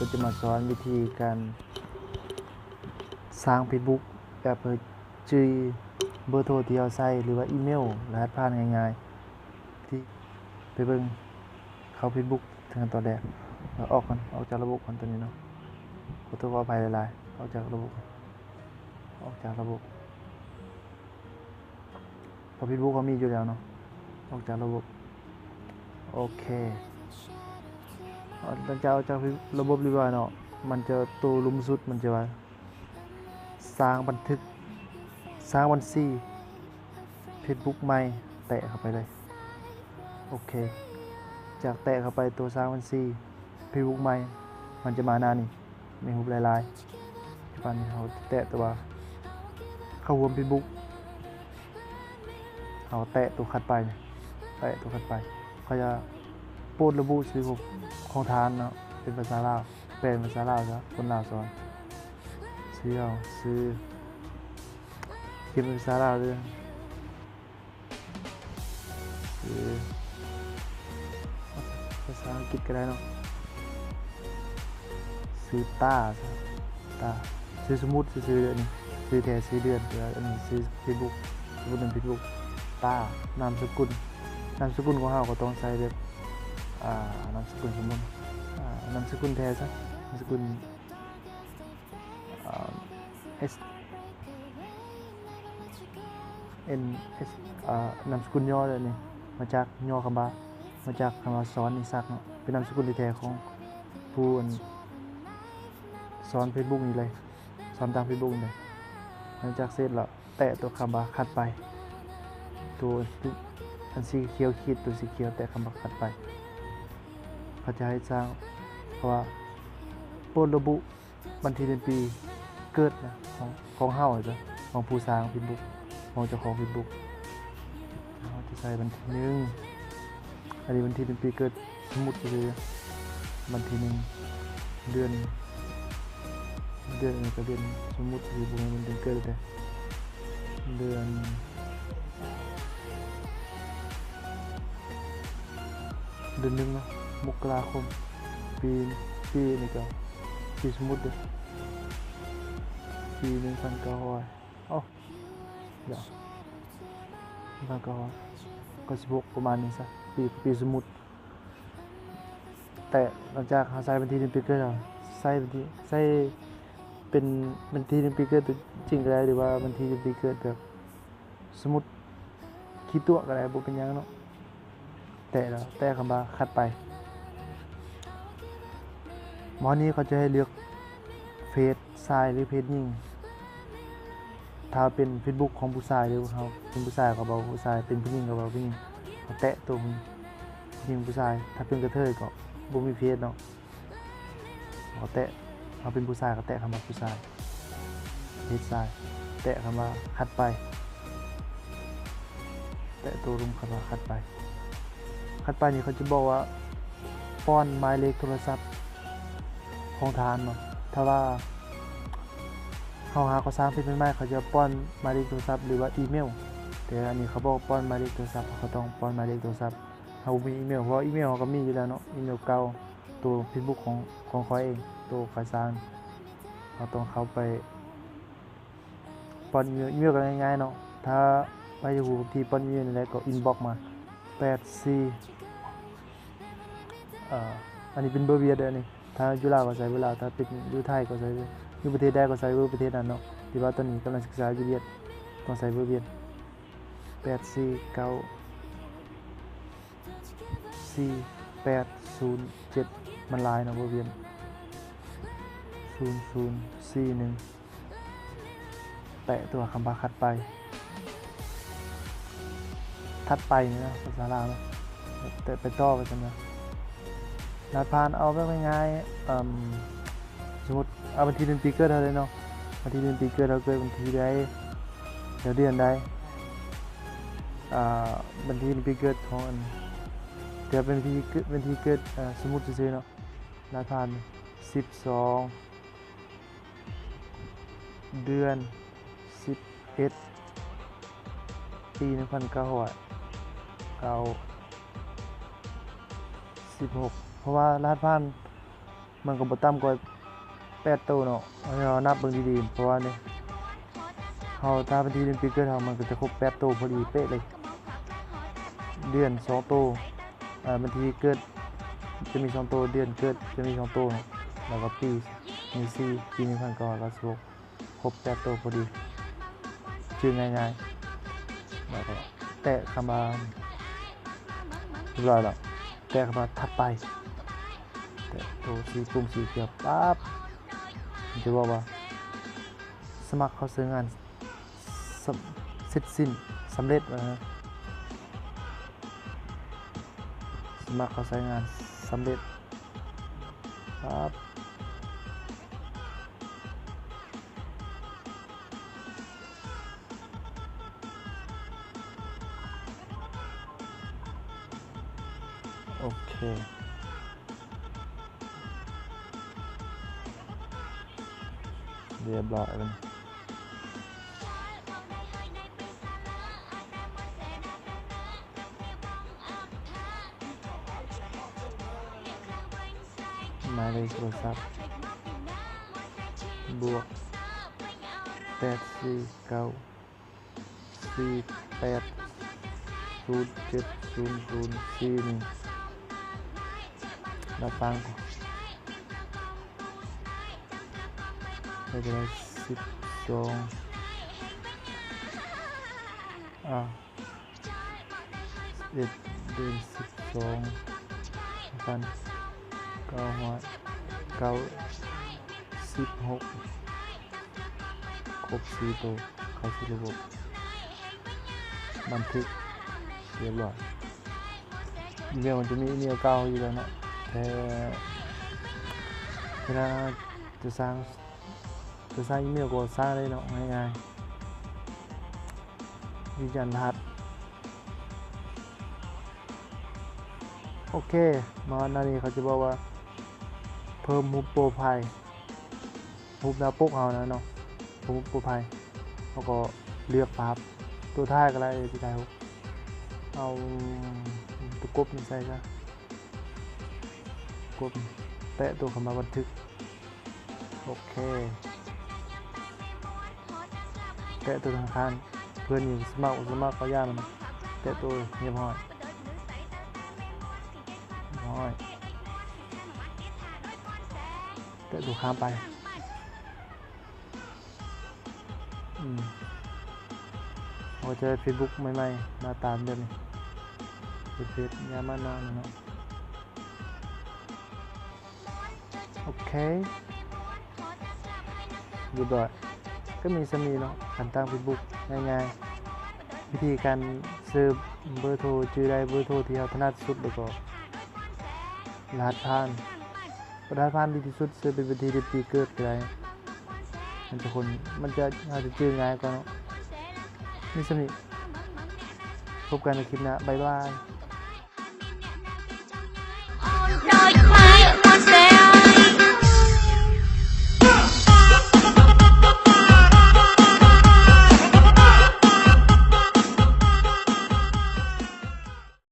ก็จะมาสอนวิธีการสร้าง Facebook แบบจื้อเบอร์โทรที่เราใช้หรือว่าอีเมลรหัสผ่านง่ายๆที่ไปเบิ่งเข้า Facebook ทางตอนแรกออกจากระบบก่อนตัวนี้เนาะขอโทษขออภัยหลายๆออกจากระบบเพราะ Facebook เขามีอยู่แล้วเนาะออกจากระบบโอเคหลังจากออกจากระบบเรียบร้อยเนาะมันจะตัวลุ่มสุดมันจะว่าสร้างบันทึกสร้างบัญชี Facebook ใหม่แตะเข้าไปเลยโอเคจากแตะเข้าไปตัวสร้างบัญชี Facebook ใหม่มันจะมาหน้านี่มีรูปลายๆที่ปันเขาแตะตัวเข้าร่วม Facebook เขาแตะตัวคัดไปเขาจะโพสต์ระบุชื่อของทานเนาะเป็นภาษาลาวแปลเป็นภาษาลาวซะคนลาวสอนชื่อเขียนเป็นภาษาลาวเลยภาษาอังกฤษก็ได้เนาะชื่อตาชื่อสมุดชื่อเดือนนี่ชื่อแท้ชื่อเดือนหรืออันนี้ชื่อ Facebook สมุดเป็น Facebook ตานามสกุลของเราก็ต้องใส่แบบนามสกุลสมมุตินามสกุลแท้ซะนามสกุลS N S นามสกุลย่อเลยนี่มาจากย่อคำว่าสอนนิสักเนาะเป็นนามสกุลแท้ของผู้สอน Facebook นี่เลยสอนตาม Facebook นี่เลยหลังจากเสร็จแล้วแตะตัวคำว่าคัดไปตัวอันสีเขียวขีดตัวสีเขียวแตะคำว่าคัดไปเขาจะให้สร้างเพราะว่าโปรดระบุบันทีเป็นปีเกิดนะของเฮาจ้ะของผู้สร้าง Facebook ของเจ้าของ Facebook เราจะใส่บันทีนึงอันนี้บันทีเป็นปีเกิดสมมุติเลยบันทีนึงเดือนนี้ก็เดือนสมมุติคือบุญมันเดือนเกิดแต่เดือนนึงเนาะมกราคมปีนี่ก็ปีสมมุติเด้อปี1900เอ้าเดี๋ยว1900ก็16ประมาณนี้ซะปีสมมุติแต่หลังจากใส่บันทีเป็นปีเกิดแล้วใส่เป็นบันทีเป็นปีเกิดจริงก็ได้หรือว่าบันทีเป็นปีเกิดแบบสมมุติคิดตัวก็ได้บ่เป็นหยังเนาะแต่คำว่าคัดไปหมอนี้เขาจะให้เลือกเฟซชายหรือเฟซหญิงถ้าเป็น Facebook ของผู้ชายหรือเขาเป็นผู้ชายก็บอกผู้ชายเป็นผู้หญิงก็บอกผู้หญิงเขาแตะตัวผู้หญิงผู้ชายถ้าเป็นกระเทยก็บ่มีเฟซเนาะเขาแตะเขาเป็นผู้ชายก็แตะคำว่าผู้ชายเฟซชายแตะคำว่าคัดไปแตะตัวรุมคำว่าคัดไปนี่เขาจะบอกว่าป้อนหมายเลขโทรศัพท์ของทานเนาะถ้าว่าเขาหาเขาสร้างเพจใหม่ๆเขาจะป้อนหมายเลขโทรศัพท์หรือว่าอีเมลแต่อันนี้เขาบอกป้อนหมายเลขโทรศัพท์เขาต้องป้อนหมายเลขโทรศัพท์เขามีอีเมลเพราะอีเมลเขาก็มีอยู่แล้วเนาะอีเมลเก่าตัว Facebook ของเขาเองตัวเขาสร้างเราต้องเข้าไปป้อนอีเมลกันง่ายๆเนาะถ้าไปอยู่ที่ป้อนอีเมลอะไรก็อินบ็อกซ์มา84อันนี้เป็นเบอร์เวียดเด้อนี่ถ้าอยู่ลาวก็ใช้เวลาถ้าเป็นอยู่ไทยก็ใช้อยู่ประเทศใดก็ใช้เบอร์ประเทศนั้นเนาะที่ว่าตอนนี้กำลังศึกษาอยู่เวียดต้องใช้เบอร์เวียด8494807มันหลายเนาะเบอร์เวียด0041แตะตัวคำว่าคัดไปนี่นะภาษาลาวเนาะแต่ไปต่อไปจังนะรหัสผ่านเอาแบบง่ายๆสมมติเอาบันทีเป็นปีเกิดเท่าเลยเนาะบันทีเป็นปีเกิดเราเกิดบันทีได้เดี๋ยวเดือนได้บันทีเป็นปีเกิดของอันเดี๋ยวเป็นบันทีเกิดสมมุติซื่อๆเนาะรหัสผ่าน12เดือน11ปี1996เพราะว่ารหัสผ่าน มันก็บ่ต่ำกว่า8ตัวเนาะเรานับเบิ่งดีๆเพราะว่านี่เฮาถ้าวันที่เดือนปีเกิดเฮามันก็จะครบ8ตัวพอดีเป๊ะเลยเดือน2ตัววันที่เกิดจะมี2ตัวเดือนเกิดจะมี2ตัวแล้วก็ปีมี4ปี1996ครบ8ตัวพอดีชื่อง่ายๆแล้วก็แตะคำว่าเรียบร้อยแล้วแตะคำว่าถัดไปแตะตัวสีปุ่มสีเขียวปั๊บมันจะบอกว่าสมัครเข้าซื้องานเสร็จสิ้นสำเร็จนะฮะสมัครเข้าใช้งานสำเร็จปั๊บโอเคเรียบร้อยแล้วหมายเลขโทรศัพท์บวก84948070041รับฟังก่อนได้ไปได้12เดือน12 996ครบ4ตัวเข้าสู่ระบบบันทึกเรียบร้อยอีเมลมันจะมีอีเมลเก่าอยู่แล้วเนาะแต่เวลาจะสร้างอีเมลก็สร้างได้เนาะง่ายๆยืนยันรหัสโอเคมาหน้านี้เขาจะบอกว่าเพิ่มรูปโปรไฟล์รูปหน้าปกเอานะเนาะรูปโปรไฟล์แล้วก็เลือกภาพตัวท้ายก็ได้ที่ท้ายเอาตัวกบนี่ใส่ซะกบแตะตัวคำว่าบันทึกโอเคแตะตัวธนาคารเพื่อนอยู่สมัครเขาย่ามันแตะตัวเงียบห้อยแตะตัวข้ามไปเราจะเฟซบุ๊กใหม่ๆมาตามเดิมเฟซยามานอนเนาะโอเคเรียบร้อยก็มีสมีเนาะการตั้งเฟซบุ๊กง่ายๆวิธีการซื้อเบอร์โทรชื่อใดเบอร์โทรที่เราถนัดสุดแล้วก็รหัสผ่านดีที่สุดซื้อเป็นบัญชีเดือนปีเกิดก็ได้มันจะอาจจะชื่อง่ายกว่าเนาะนี่สมีพบกันในคลิปหน้าบ๊ายบาย